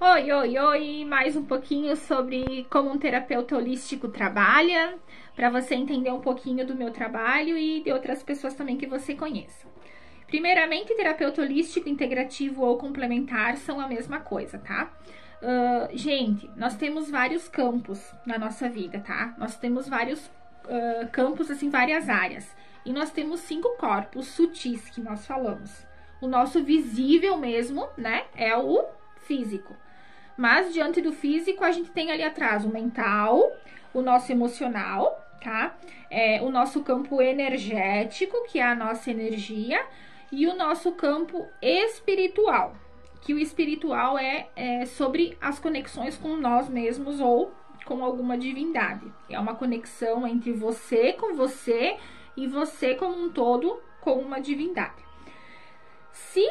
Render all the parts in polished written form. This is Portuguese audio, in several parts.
Oi, oi, oi! Mais um pouquinho sobre como um terapeuta holístico trabalha, para você entender um pouquinho do meu trabalho e de outras pessoas também que você conheça. Primeiramente, terapeuta holístico, integrativo ou complementar são a mesma coisa, tá? Gente, nós temos vários campos na nossa vida, tá? Nós temos vários campos, assim, várias áreas. E nós temos 5 corpos sutis que nós falamos. O nosso visível mesmo, né, é o físico. Mas diante do físico, a gente tem ali atrás o mental, o nosso emocional, tá? O nosso campo energético, que é a nossa energia, e o nosso campo espiritual, que o espiritual é sobre as conexões com nós mesmos ou com alguma divindade. É uma conexão entre você com você e você como um todo com uma divindade. Se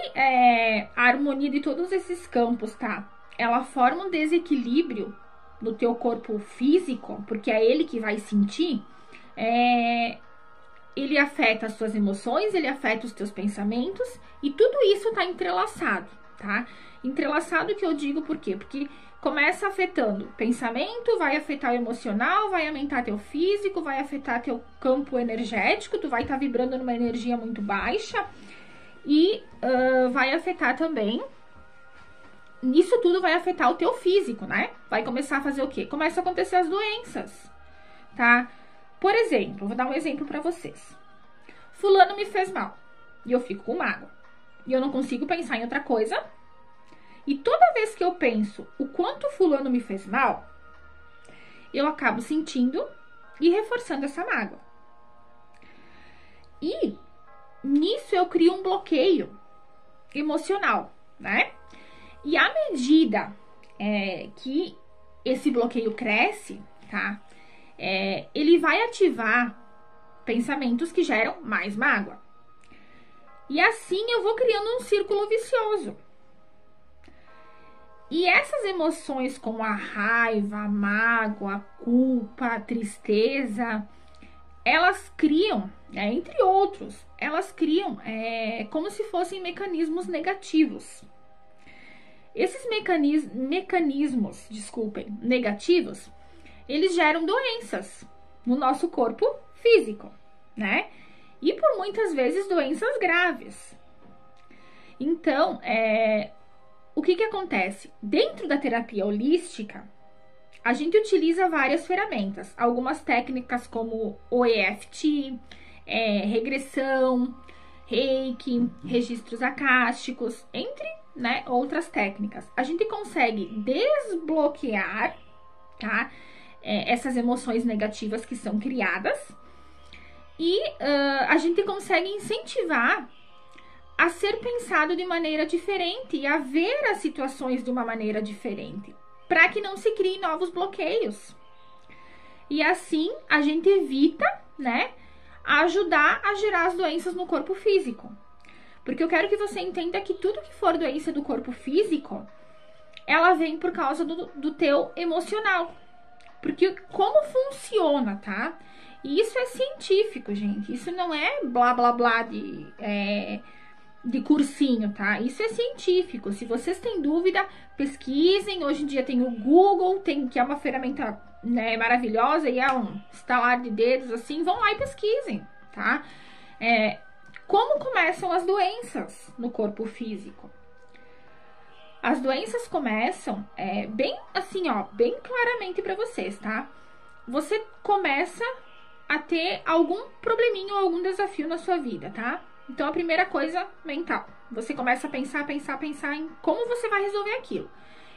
a harmonia de todos esses campos, tá? Ela forma um desequilíbrio no teu corpo físico, porque é ele que vai sentir, ele afeta as suas emoções, ele afeta os teus pensamentos, e tudo isso tá entrelaçado, tá? Entrelaçado que eu digo por quê? Porque começa afetando o pensamento, vai afetar o emocional, vai aumentar teu físico, vai afetar teu campo energético, tu vai estar vibrando numa energia muito baixa, e vai afetar também. Isso tudo vai afetar o teu físico, né? Vai começar a fazer o quê? Começa a acontecer as doenças, tá? Por exemplo, vou dar um exemplo pra vocês. Fulano me fez mal e eu fico com mágoa. E eu não consigo pensar em outra coisa. E toda vez que eu penso o quanto fulano me fez mal, eu acabo sentindo e reforçando essa mágoa. E nisso eu crio um bloqueio emocional, né? E à medida que esse bloqueio cresce, tá? Ele vai ativar pensamentos que geram mais mágoa. E assim eu vou criando um círculo vicioso. E essas emoções como a raiva, a mágoa, a culpa, a tristeza, elas criam, entre outros, elas criam como se fossem mecanismos negativos. Esses mecanismos, negativos, eles geram doenças no nosso corpo físico, né? E por muitas vezes doenças graves. Então, o que acontece? Dentro da terapia holística, a gente utiliza várias ferramentas. Algumas técnicas como o EFT, regressão, reiki, registros acásticos, entre outras técnicas. A gente consegue desbloquear, tá? Essas emoções negativas que são criadas e a gente consegue incentivar a ser pensado de maneira diferente e a ver as situações de uma maneira diferente, para que não se criem novos bloqueios. E assim a gente evita, ajudar a gerar as doenças no corpo físico. Porque eu quero que você entenda que tudo que for doença do corpo físico, ela vem por causa do teu emocional. Porque como funciona, tá? E isso é científico, gente. Isso não é blá, blá, blá de cursinho, tá? Isso é científico. Se vocês têm dúvida, pesquisem. Hoje em dia tem o Google, que é uma ferramenta maravilhosa e é um estalar de dedos, assim. Vão lá e pesquisem, tá? Como começam as doenças no corpo físico? As doenças começam bem assim, ó, bem claramente para vocês, tá? Você começa a ter algum probleminha ou algum desafio na sua vida, tá? Então, a primeira coisa, mental. Você começa a pensar em como você vai resolver aquilo.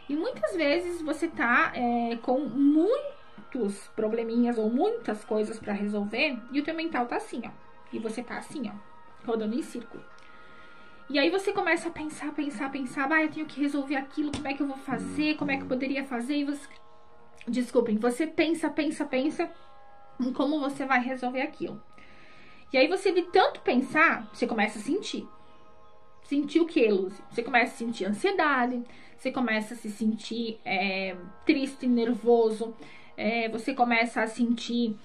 E muitas vezes você tá com muitos probleminhas ou muitas coisas para resolver e o teu mental tá assim, ó. E você tá assim, ó, rodando em círculo. E aí você começa a pensar, eu tenho que resolver aquilo, como é que eu vou fazer, como é que eu poderia fazer, e você... Desculpem, você pensa em como você vai resolver aquilo. E aí você, de tanto pensar, você começa a sentir. Sentir o que, Lúcia? Você começa a sentir ansiedade, você começa a se sentir triste, nervoso, você começa a sentir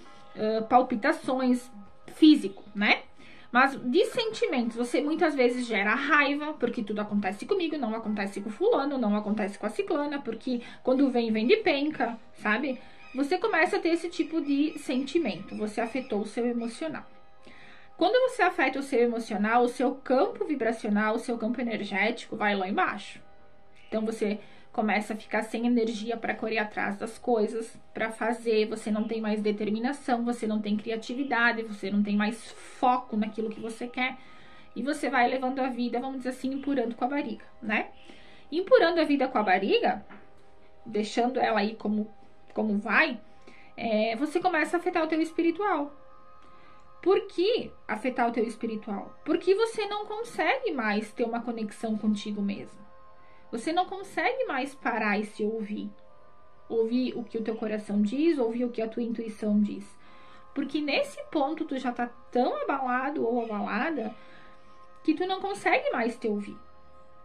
palpitações físico, né? Mas de sentimentos, você muitas vezes gera raiva, porque tudo acontece comigo, não acontece com fulano, não acontece com a ciclana, porque quando vem, vem de penca, sabe? Você começa a ter esse tipo de sentimento, você afetou o seu emocional. Quando você afeta o seu emocional, o seu campo vibracional, o seu campo energético vai lá embaixo. Então, você começa a ficar sem energia para correr atrás das coisas, para fazer, você não tem mais determinação, você não tem criatividade, você não tem mais foco naquilo que você quer. E você vai levando a vida, vamos dizer assim, empurrando com a barriga, né? Empurrando a vida com a barriga, deixando ela aí como vai, você começa a afetar o teu espiritual. Por que afetar o teu espiritual? Porque você não consegue mais ter uma conexão contigo mesmo. Você não consegue mais parar e se ouvir. Ouvir o que o teu coração diz, ouvir o que a tua intuição diz. Porque nesse ponto tu já tá tão abalado ou abalada que tu não consegue mais te ouvir.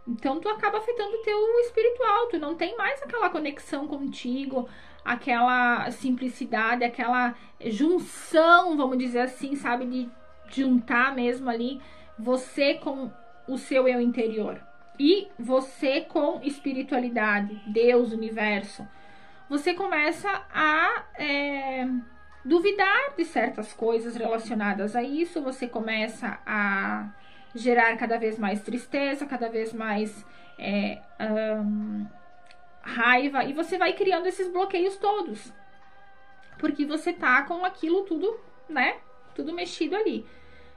Então tu acaba afetando o teu espiritual, tu não tem mais aquela conexão contigo, aquela simplicidade, aquela junção, vamos dizer assim, sabe, de juntar mesmo ali você com o seu eu interior e você com espiritualidade, Deus, universo. Você começa a duvidar de certas coisas relacionadas a isso, você começa a gerar cada vez mais tristeza, cada vez mais raiva, e você vai criando esses bloqueios todos, porque você tá com aquilo tudo, né, tudo mexido ali.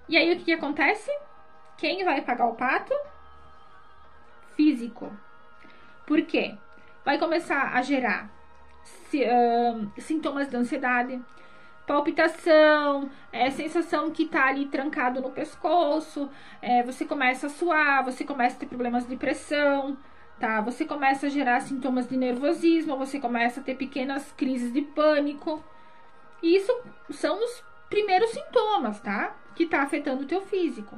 E aí o que acontece? Quem vai pagar o pato? Físico. Por quê? Vai começar a gerar sintomas de ansiedade, palpitação, sensação que tá ali trancado no pescoço, você começa a suar, você começa a ter problemas de pressão, tá? Você começa a gerar sintomas de nervosismo, você começa a ter pequenas crises de pânico. E isso são os primeiros sintomas, tá? Que tá afetando o teu físico.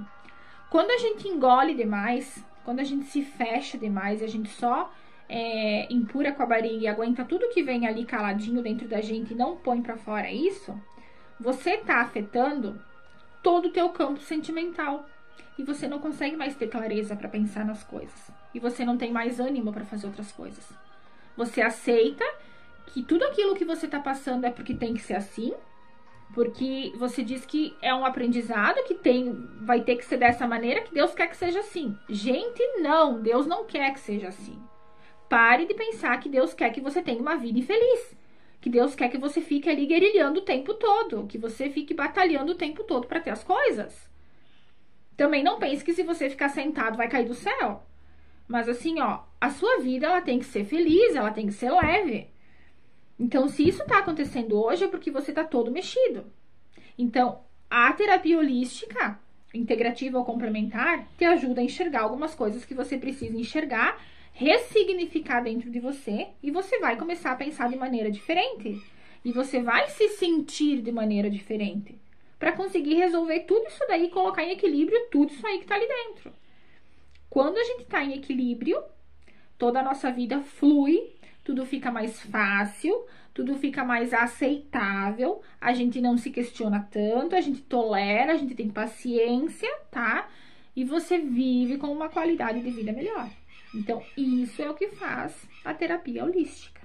Quando a gente engole demais, quando a gente se fecha demais e a gente só empurra com a barriga e aguenta tudo que vem ali caladinho dentro da gente e não põe pra fora isso, você tá afetando todo o teu campo sentimental. E você não consegue mais ter clareza para pensar nas coisas. E você não tem mais ânimo para fazer outras coisas. Você aceita que tudo aquilo que você tá passando é porque tem que ser assim, porque você diz que é um aprendizado, que vai ter que ser dessa maneira, que Deus quer que seja assim. Gente, não, Deus não quer que seja assim. Pare de pensar que Deus quer que você tenha uma vida infeliz. Que Deus quer que você fique ali guerrilhando o tempo todo, que você fique batalhando o tempo todo para ter as coisas. Também não pense que se você ficar sentado vai cair do céu. Mas assim, ó, a sua vida ela tem que ser feliz, ela tem que ser leve. Então, se isso tá acontecendo hoje é porque você tá todo mexido. Então, a terapia holística, integrativa ou complementar, te ajuda a enxergar algumas coisas que você precisa enxergar, ressignificar dentro de você, e você vai começar a pensar de maneira diferente. E você vai se sentir de maneira diferente. Para conseguir resolver tudo isso daí e colocar em equilíbrio tudo isso aí que tá ali dentro. Quando a gente tá em equilíbrio, toda a nossa vida flui, tudo fica mais fácil, tudo fica mais aceitável, a gente não se questiona tanto, a gente tolera, a gente tem paciência, tá? E você vive com uma qualidade de vida melhor. Então, isso é o que faz a terapia holística.